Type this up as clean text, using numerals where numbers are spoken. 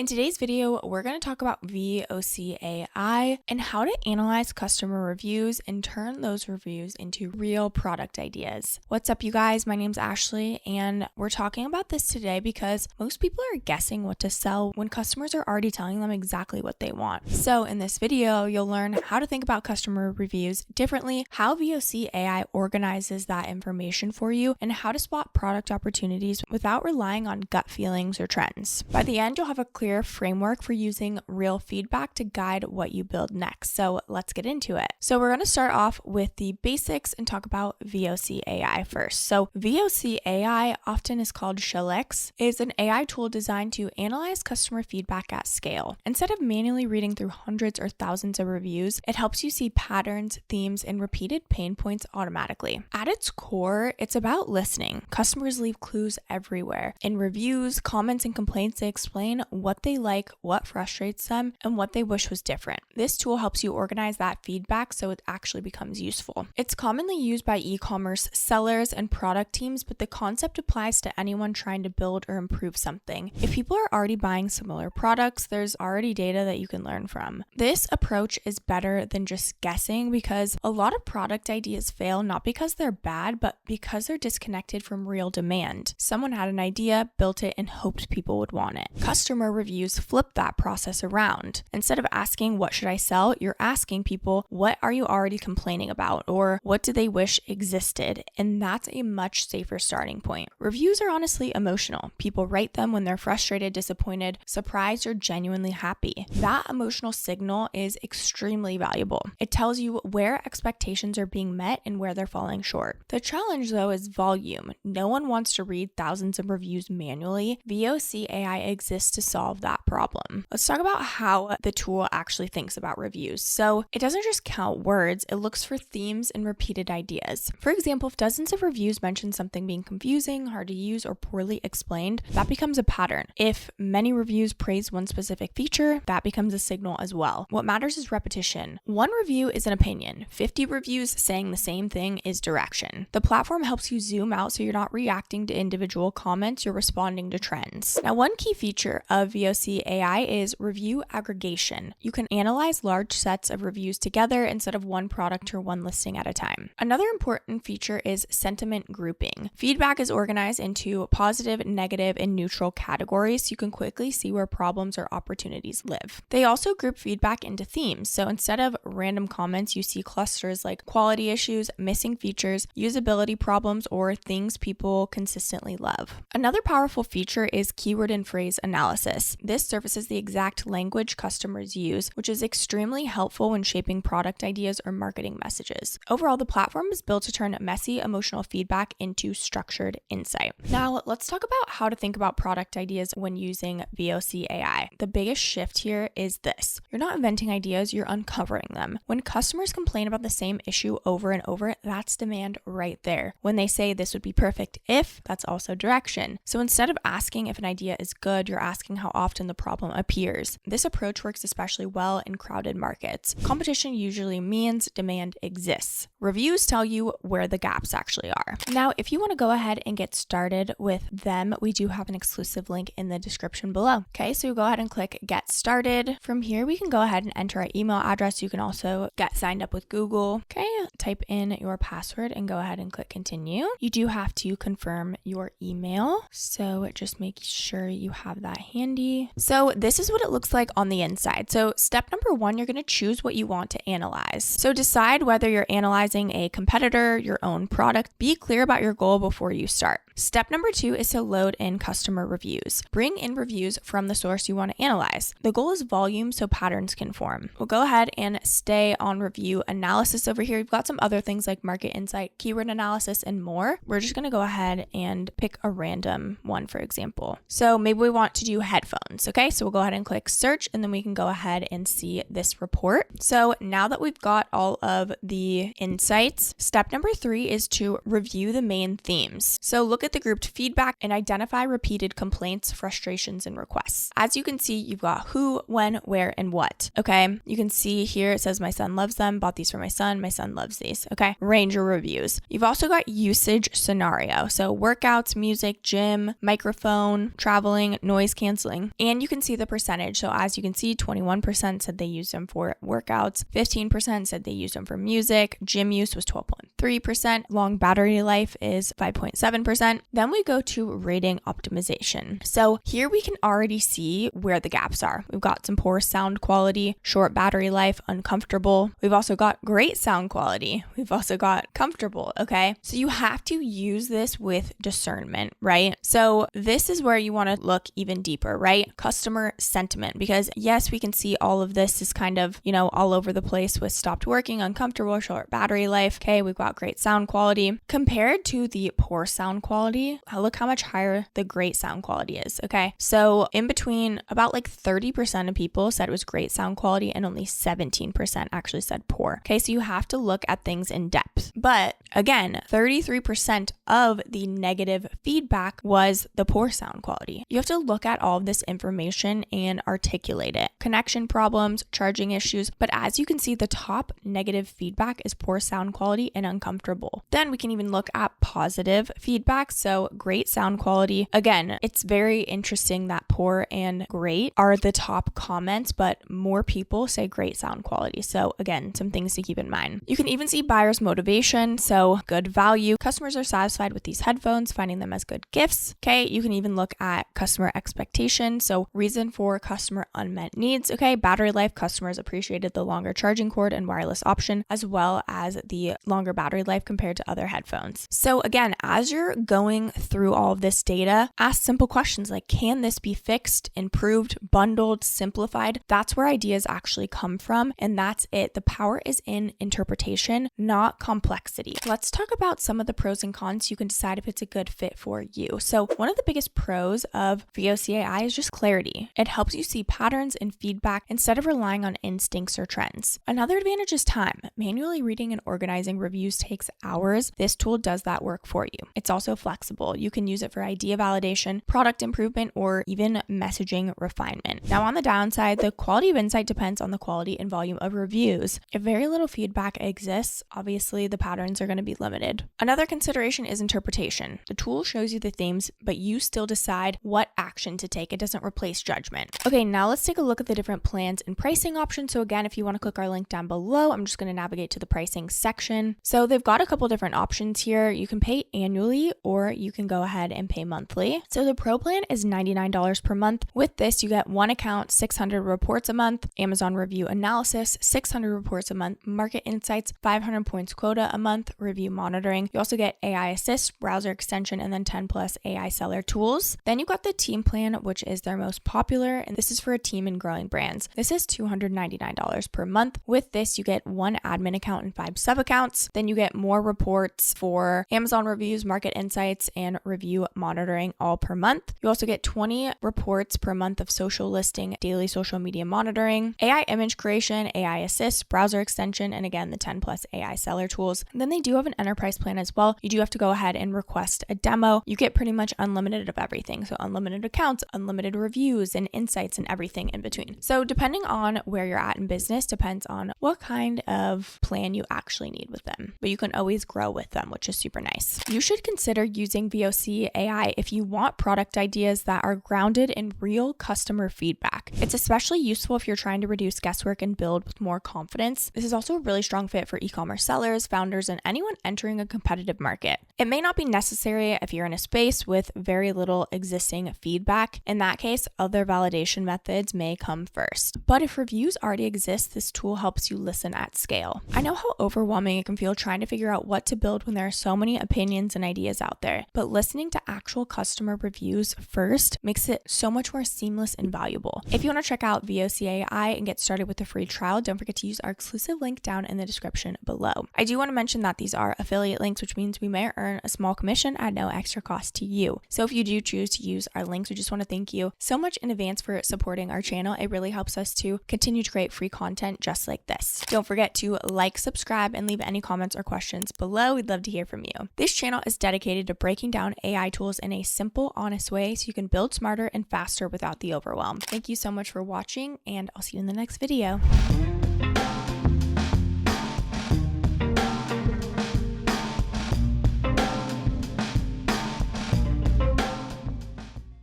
In today's video, we're going to talk about VOC AI and how to analyze customer reviews and turn those reviews into real product ideas. What's up, you guys? My name's Ashley, and we're talking about this today because most people are guessing what to sell when customers are already telling them exactly what they want. So in this video, you'll learn how to think about customer reviews differently, how VOC AI organizes that information for you, and how to spot product opportunities without relying on gut feelings or trends. By the end, you'll have a clear framework for using real feedback to guide what you build next. So let's get into it. So we're going to start off with the basics and talk about VOC AI first. So VOC AI, often is called Shulex, is an AI tool designed to analyze customer feedback at scale. Instead of manually reading through hundreds or thousands of reviews, it helps you see patterns, themes, and repeated pain points automatically. At its core, it's about listening. Customers leave clues everywhere. In reviews, comments, and complaints, they explain what they like, what frustrates them, and what they wish was different. This tool helps you organize that feedback so it actually becomes useful. It's commonly used by e-commerce sellers and product teams, but the concept applies to anyone trying to build or improve something. If people are already buying similar products, there's already data that you can learn from. This approach is better than just guessing because a lot of product ideas fail not because they're bad, but because they're disconnected from real demand. Someone had an idea, built it, and hoped people would want it. Customer reviews flip that process around. Instead of asking, what should I sell? You're asking people, what are you already complaining about? Or what do they wish existed? And that's a much safer starting point. Reviews are honestly emotional. People write them when they're frustrated, disappointed, surprised, or genuinely happy. That emotional signal is extremely valuable. It tells you where expectations are being met and where they're falling short. The challenge, though, is volume. No one wants to read thousands of reviews manually. VOC AI exists to solve that problem. Let's talk about how the tool actually thinks about reviews. So it doesn't just count words, it looks for themes and repeated ideas. For example, if dozens of reviews mention something being confusing, hard to use, or poorly explained, that becomes a pattern. If many reviews praise one specific feature, that becomes a signal as well. What matters is repetition. One review is an opinion. 50 reviews saying the same thing is direction. The platform helps you zoom out so you're not reacting to individual comments, you're responding to trends. Now, one key feature of VOC AI is review aggregation. You can analyze large sets of reviews together instead of one product or one listing at a time. Another important feature is sentiment grouping. Feedback is organized into positive, negative, and neutral categories so you can quickly see where problems or opportunities live. They also group feedback into themes. So instead of random comments, you see clusters like quality issues, missing features, usability problems, or things people consistently love. Another powerful feature is keyword and phrase analysis. This surfaces the exact language customers use, which is extremely helpful when shaping product ideas or marketing messages. Overall, the platform is built to turn messy emotional feedback into structured insight. Now, let's talk about how to think about product ideas when using VOC AI. The biggest shift here is this. You're not inventing ideas, you're uncovering them. When customers complain about the same issue over and over, that's demand right there. When they say this would be perfect if, that's also direction. So instead of asking if an idea is good, you're asking how often the problem appears. This approach works especially well in crowded markets. Competition usually means demand exists. Reviews tell you where the gaps actually are. Now, if you want to go ahead and get started with them, we do have an exclusive link in the description below. Okay, so go ahead and click Get Started. From here, we can go ahead and enter our email address. You can also get signed up with Google. Okay, type in your password and go ahead and click Continue. You do have to confirm your email, so just make sure you have that handy. So this is what it looks like on the inside. So step number one, you're going to choose what you want to analyze. So decide whether you're analyzing a competitor, your own product. Be clear about your goal before you start. Step number two is to load in customer reviews. Bring in reviews from the source you want to analyze. The goal is volume so patterns can form. We'll go ahead and stay on review analysis over here. We've got some other things like market insight, keyword analysis, and more. We're just going to go ahead and pick a random one, for example. So maybe we want to do headphones. Okay, so we'll go ahead and click search and then we can go ahead and see this report. So now that we've got all of the insights, step number three is to review the main themes. So look at the grouped feedback and identify repeated complaints, frustrations, and requests. As you can see, you've got who, when, where, and what. Okay, you can see here it says my son loves them, bought these for my son loves these. Okay, range of reviews. You've also got usage scenario. So workouts, music, gym, microphone, traveling, noise canceling. training, and you can see the percentage. So as you can see, 21% said they used them for workouts, 15% said they used them for music, gym use was 12.3%, long battery life is 5.7%. Then we go to rating optimization. So here we can already see where the gaps are. We've got some poor sound quality, short battery life, uncomfortable. We've also got great sound quality. We've also got comfortable, okay? So you have to use this with discernment, right? So this is where you want to look even deeper, right? Customer sentiment, because yes, we can see all of this is kind of, all over the place with stopped working, uncomfortable, short battery life. Okay, we've got great sound quality. Compared to the poor sound quality, look how much higher the great sound quality is, okay? So in between, about like 30% of people said it was great sound quality and only 17% actually said poor. Okay, so you have to look at things in depth. But again, 33% of the negative feedback was the poor sound quality. You have to look at all of this information and articulate it. Connection problems, charging issues, but as you can see, the top negative feedback is poor sound quality and uncomfortable. Then we can even look at positive feedback. So great sound quality. Again, it's very interesting that poor and great are the top comments, but more people say great sound quality. So again, some things to keep in mind. You can even see buyers' motivation. So good value. Customers are satisfied with these headphones, finding them as good gifts. Okay, you can even look at customer expectation. So reason for customer unmet needs. Okay, battery life. Customers appreciated the longer charging cord and wireless option, as well as the longer battery life compared to other headphones. So again, as you're going through all of this data, ask simple questions like, can this be fixed, improved, bundled, simplified? That's where ideas actually come from. And that's it. The power is in interpretation, not complexity. Let's talk about some of the pros and cons so you can decide if it's a good fit for you. So one of the biggest pros of VOCAI is just clarity. It helps you see patterns and feedback instead of relying on instincts or trends. Another advantage is time. Manually reading and organizing reviews takes hours. This tool does that work for you. It's also flexible. You can use it for idea validation, product improvement, or even messaging refinement. Now on the downside, the quality of insight depends on the quality and volume of reviews. If very little feedback exists, obviously the patterns are going to be limited. Another consideration is interpretation. The tool shows you the themes, but you still decide what action to take. It doesn't replace judgment. Okay, now let's take a look at the different plans and pricing options. So again, if you want to click our link down below, I'm just going to navigate to the pricing section. So they've got a couple different options here. You can pay annually or you can go ahead and pay monthly. So the pro plan is $99 per month. With this, you get one account, 600 reports a month, Amazon review analysis, 600 reports a month, market insights, 500 points quota a month, review monitoring. You also get AI assist, browser extension, and then 10 plus AI seller tools. Then you've got the team plan, which is their most popular, and this is for a team and growing brands. This is $299 per month. With this, you get one admin account and 5 sub accounts. Then you get more reports for Amazon reviews, market insights, and review monitoring all per month. You also get 20 reports per month of social listing, daily social media monitoring, AI image creation, AI assist, browser extension, and again, the 10 plus AI seller tools. And then they do have an enterprise plan as well. You do have to go ahead and request a demo. You get pretty much unlimited of everything. So unlimited accounts, unlimited reviews, and insights, and everything in between. So depending on where you're at in business depends on what kind of plan you actually need with them. But you can always grow with them, which is super nice. You should consider using VOC AI if you want product ideas that are grounded in real customer feedback. It's especially useful if you're trying to reduce guesswork and build with more confidence. This is also a really strong fit for e-commerce sellers, founders, and anyone entering a competitive market. It may not be necessary if you're in a space with very little existing feedback. In that case, other validation methods may come first. But if reviews already exist, this tool helps you listen at scale. I know how overwhelming it can feel trying to figure out what to build when there are so many opinions and ideas out there, but listening to actual customer reviews first makes it so much more seamless and valuable. If you want to check out VOC AI and get started with a free trial, don't forget to use our exclusive link down in the description below. I do want to mention that these are affiliate links, which means we may earn a small commission at no extra cost to you. So if you do choose to use our links, we just want to thank you so much in advance for supporting our channel. It really helps us to continue to create free content just like this. Don't forget to like, subscribe, and leave any comments or questions below. We'd love to hear from you. This channel is dedicated to breaking down AI tools in a simple, honest way so you can build smarter and faster without the overwhelm. Thank you so much for watching, and I'll see you in the next video.